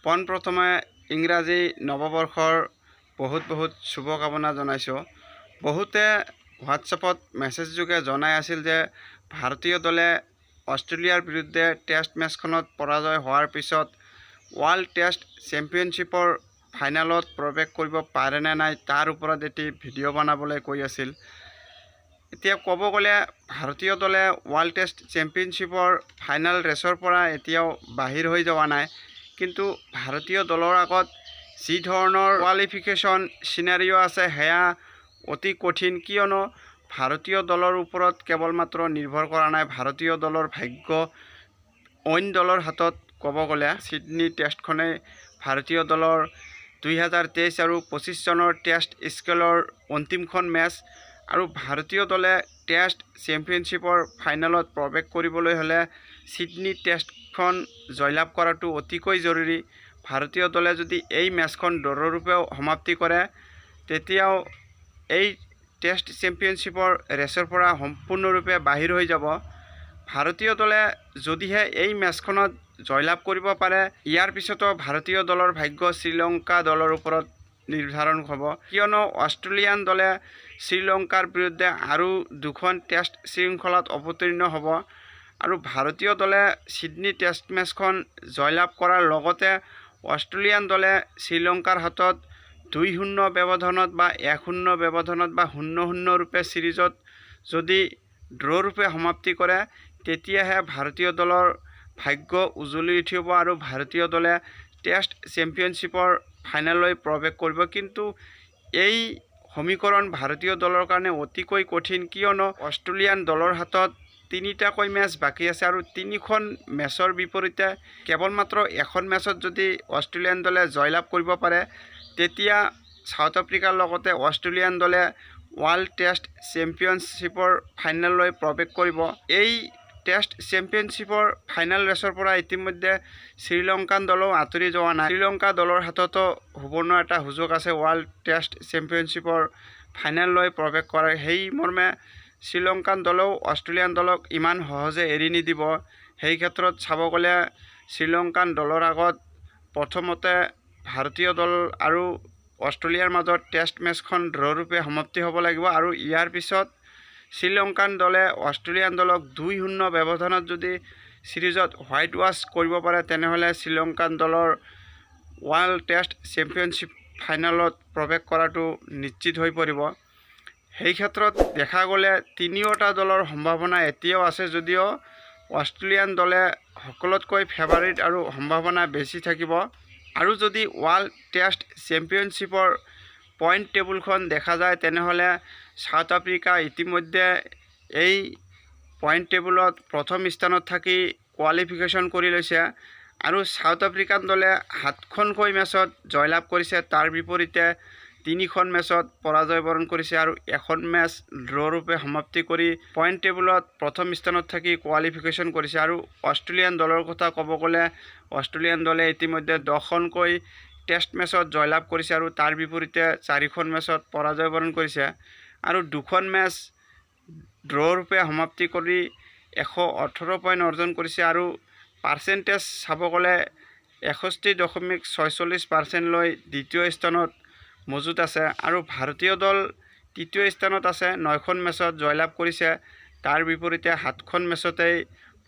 পোনপ্ৰথমে ইংৰাজী নৱবৰ্ষৰ বহুত শুভকামনা জনাইছোঁ। বহুতে হোৱাটছএপত মেছেজ যোগে জনাই আছিল যে ভাৰতীয় দলে অষ্ট্ৰেলিয়াৰ বিৰুদ্ধে টেষ্ট মেচখনত পৰাজয় হোৱাৰ পিছত ৱৰ্ল্ড টেষ্ট চেম্পিয়নশ্বিপৰ ফাইনেলত প্ৰৱেশ কৰিব পাৰে নে নাই তাৰ ওপৰত এটি ভিডিঅ' বনাবলৈ কৈ আছিল। এতিয়া ক'ব গ'লে ভাৰতীয় দলে ৱৰ্ল্ড টেষ্ট চেম্পিয়নশ্বিপৰ ফাইনেল ৰেচৰ পৰা এতিয়াও বাহিৰ হৈ যোৱা নাই, কিন্তু ভাৰতীয় দলৰ আগত যি ধৰণৰ কোৱালিফিকেশ্যন চিনাৰিঅ' আছে সেয়া অতি কঠিন, কিয়নো ভাৰতীয় দলৰ ওপৰত কেৱল মাত্ৰ নিৰ্ভৰ কৰা নাই ভাৰতীয় দলৰ ভাগ্য অইন দলৰ হাতত। ক'ব গ'লে ছিডনী টেষ্টখনেই ভাৰতীয় দলৰ 2023 আৰু 25 চনৰ টেষ্ট স্কেলৰ অন্তিমখন মেচ, আৰু ভাৰতীয় দলে টেষ্ট চেম্পিয়নশ্বিপৰ ফাইনেলত প্ৰৱেশ কৰিবলৈ হ'লে ছিডনী টেষ্টখন জয়লাভ কৰাটো অতিকৈ জৰুৰী। ভাৰতীয় দলে যদি এই মেচখন ড্ৰৰূপেও সমাপ্তি কৰে তেতিয়াও এই টেষ্ট চেম্পিয়নশ্বিপৰ ৰেচৰ পৰা সম্পূৰ্ণৰূপে বাহিৰ হৈ যাব। ভাৰতীয় দলে যদিহে এই মেচখনত জয়লাভ কৰিব পাৰে, ইয়াৰ পিছতো ভাৰতীয় দলৰ ভাগ্য শ্ৰীলংকা দলৰ ওপৰত নিৰ্ধাৰণ হ'ব, কিয়নো অষ্ট্ৰেলিয়ান দলে শ্ৰীলংকাৰ বিৰুদ্ধে আৰু 2খন টেষ্ট শৃংখলাত অৱতীৰ্ণ হ'ব, আৰু ভাৰতীয় দলে ছিডনী টেষ্ট মেচখন জয়লাভ কৰাৰ লগতে অষ্ট্ৰেলিয়ান দলে শ্ৰীলংকাৰ হাতত 2-0 ব্যৱধানত বা 1-0 ব্যৱধানত বা 0-0 ৰূপে ছিৰিজত যদি ড্ৰৰূপে সমাপ্তি কৰে তেতিয়াহে ভাৰতীয় দলৰ ভাগ্য উজ্বলি উঠিব আৰু ভাৰতীয় দলে টেষ্ট চেম্পিয়নশ্বিপৰ ফাইনেললৈ প্ৰৱেশ কৰিব। কিন্তু এই সমীকৰণ ভাৰতীয় দলৰ কাৰণে অতিকৈ কঠিন, কিয়নো অষ্ট্ৰেলিয়ান দলৰ হাতত 3টাকৈ মেচ বাকী আছে, আৰু 3খন মেচৰ বিপৰীতে কেৱল মাত্ৰ এখন মেচত যদি অষ্ট্ৰেলিয়ান দলে জয়লাভ কৰিব পাৰে তেতিয়া সাউথ আফ্ৰিকাৰ লগতে অষ্ট্ৰেলিয়ান দলে ৱৰ্ল্ড টেষ্ট চেম্পিয়নশ্বিপৰ ফাইনেললৈ প্ৰৱেশ কৰিব। এই টেষ্ট চেম্পিয়নশ্বিপৰ ফাইনেল ৰেচৰ পৰা ইতিমধ্যে শ্ৰীলংকান দলেও আঁতৰি যোৱা নাই। শ্ৰীলংকা দলৰ হাততো সুবৰ্ণ এটা সুযোগ আছে ৱৰ্ল্ড টেষ্ট চেম্পিয়নশ্বিপৰ ফাইনেললৈ প্ৰৱেশ কৰাৰ। সেই মৰ্মে শ্ৰীলংকান দলেও অষ্ট্ৰেলিয়ান দলক ইমান সহজে এৰি নিদিব। সেই ক্ষেত্ৰত চাব গ'লে শ্ৰীলংকান দলৰ আগত প্ৰথমতে ভাৰতীয় দল আৰু অষ্ট্ৰেলিয়াৰ মাজত টেষ্ট মেচখন ড্ৰৰূপে সমাপ্তি হ'ব লাগিব, আৰু ইয়াৰ পিছত শ্ৰীলংকান দলে অষ্ট্ৰেলিয়ান দলক 2-0 ব্যৱধানত যদি ছিৰিজত হোৱাইট ৱাছ কৰিব পাৰে তেনেহ'লে শ্ৰীলংকান দলৰ ৱৰ্ল্ড টেষ্ট চেম্পিয়নশ্বিপ ফাইনেলত প্ৰৱেশ কৰাটো নিশ্চিত হৈ পৰিব। সেই ক্ষেত্ৰত দেখা গ'লে 3টা দলৰ সম্ভাৱনা এতিয়াও আছে, যদিও অষ্ট্ৰেলিয়ান দলে সকলোতকৈ ফেভাৰিট আৰু সম্ভাৱনা বেছি থাকিব। আৰু যদি ৱৰ্ল্ড টেষ্ট চেম্পিয়নশ্বিপৰ পইণ্ট টেবুলখন দেখা যায় তেনেহ'লে সাউথ আফ্ৰিকা ইতিমধ্যে এই পইণ্ট টেবুলত প্ৰথম স্থানত থাকি কোৱালিফিকেশ্যন কৰি লৈছে, আৰু সাউথ আফ্ৰিকান দলে 7খনকৈ মেচত জয়লাভ কৰিছে, তাৰ বিপৰীতে 3খন মেচত পৰাজয় বৰণ কৰিছে আৰু এখন মেচ ড্ৰৰূপে সমাপ্তি কৰি পইণ্ট টেবুলত প্ৰথম স্থানত থাকি কোৱালিফিকেশ্যন কৰিছে। আৰু অষ্ট্ৰেলিয়ান দলৰ কথা ক'ব গ'লে অষ্ট্ৰেলিয়ান দলে ইতিমধ্যে 10খনকৈ টেষ্ট মেচত জয়লাভ কৰিছে, আৰু তাৰ বিপৰীতে 4খন মেচত পৰাজয় বৰণ কৰিছে, আৰু 2খন মেচ ড্ৰৰূপে সমাপ্তি কৰি 118 পইণ্ট অৰ্জন কৰিছে, আৰু পাৰ্চেণ্টেজ চাব গ'লে 61.46% লৈ দ্বিতীয় স্থানত মজুত আছে, আৰু ভাৰতীয় দল তৃতীয় স্থানত আছে। 9খন মেচত জয়লাভ কৰিছে, তাৰ বিপৰীতে 7খন মেচতেই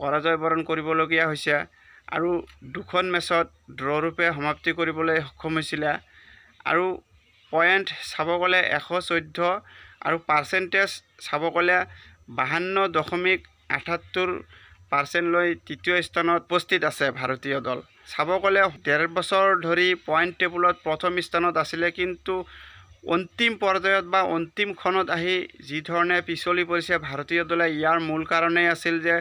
পৰাজয় বৰণ কৰিবলগীয়া হৈছে, আৰু 2খন মেচত ড্ৰৰূপে সমাপ্তি কৰিবলৈ সক্ষম হৈছিলে। আৰু পইণ্ট চাব গ'লে 114, আৰু পাৰ্চেণ্টেজ চাব গ'লে 52.78% লৈ তৃতীয় স্থানত উপস্থিত আছে ভাৰতীয় দল। চাব গ'লে 1.5 বছৰ ধৰি পইণ্ট টেবুলত প্ৰথম স্থানত আছিলে, কিন্তু অন্তিম পৰ্যায়ত বা অন্তিমখনত আহি যি ধৰণে পিছলি পৰিছে ভাৰতীয় দলে, ইয়াৰ মূল কাৰণেই আছিল যে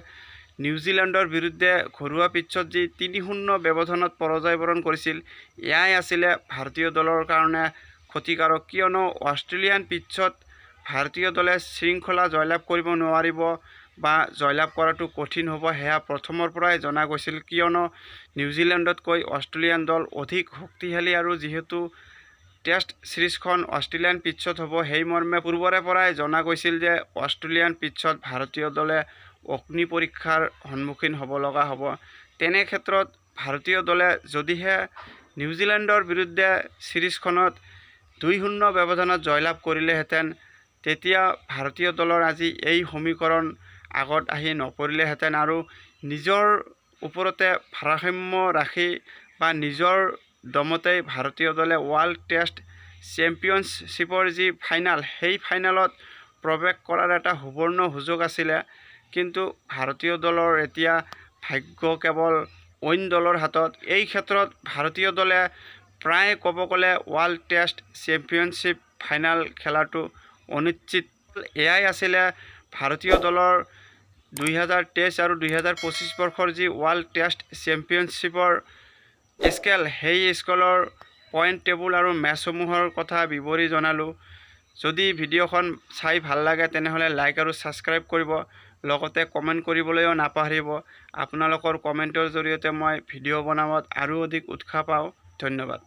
নিউজিলেণ্ডৰ বিৰুদ্ধে ঘৰুৱা পিটছত যি 3-0 ব্যৱধানত পৰাজয় বৰণ কৰিছিল, এয়াই আছিলে ভাৰতীয় দলৰ কাৰণে ক্ষতিকাৰক, কিয়নো অষ্ট্ৰেলিয়ান পিটছত ভাৰতীয় দলে শৃংখলা জয়লাভ কৰিব নোৱাৰিব বা জয়লাভ কৰাটো কঠিন হ'ব, সেয়া প্ৰথমৰ পৰাই জনা গৈছিল, কিয়নো নিউজিলেণ্ডতকৈ অষ্ট্ৰেলিয়ান দল অধিক শক্তিশালী, আৰু যিহেতু টেষ্ট ছিৰিজখন অষ্ট্ৰেলিয়ান পিটছত হ'ব সেই মৰ্মে পূৰ্বৰে পৰাই জনা গৈছিল যে অষ্ট্ৰেলিয়ান পিটছত ভাৰতীয় দলে অগ্নি পৰীক্ষাৰ সন্মুখীন হ'ব লগা হ'ব। তেনে ক্ষেত্ৰত ভাৰতীয় দলে যদিহে নিউজিলেণ্ডৰ বিৰুদ্ধে ছিৰিজখনত 2-0 ব্যৱধানত জয়লাভ কৰিলেহেঁতেন, তেতিয়া ভাৰতীয় দলৰ আজি এই সমীকৰণ আগত আহি নপৰিলেহেঁতেন আৰু নিজৰ ওপৰতে ভাৰসাম্য ৰাখি বা নিজৰ দমতেই ভাৰতীয় দলে ৱৰ্ল্ড টেষ্ট চেম্পিয়নশ্বিপৰ যি ফাইনেল, সেই ফাইনেলত প্ৰৱেশ কৰাৰ এটা সুবৰ্ণ সুযোগ আছিলে। কিন্তু ভাৰতীয় দলৰ এতিয়া ভাগ্য কেৱল অইন দলৰ হাতত। এই ক্ষেত্ৰত ভাৰতীয় দলে প্ৰায় ক'ব গ'লে ৱৰ্ল্ড টেষ্ট চেম্পিয়নশ্বিপ ফাইনেল খেলাটো অনিশ্চিত। এয়াই আছিলে ভাৰতীয় দলৰ 2023 আৰু 2025 বৰ্ষৰ যি ৱৰ্ল্ড টেষ্ট চেম্পিয়নশ্বিপৰ স্কেল, সেই স্কেলৰ পইণ্ট টেবুল আৰু মেচসমূহৰ কথা বিৱৰি জনালোঁ। যদি ভিডিঅ'খন চাই ভাল লাগে তেনেহ'লে লাইক আৰু ছাবস্ক্ৰাইব কৰিব, লগতে কমেণ্ট কৰিবলৈও নাপাহৰিব। আপোনালোকৰ কমেণ্টৰ জৰিয়তে মই ভিডিঅ' বনাবত আৰু অধিক উৎসাহ পাওঁ। ধন্যবাদ।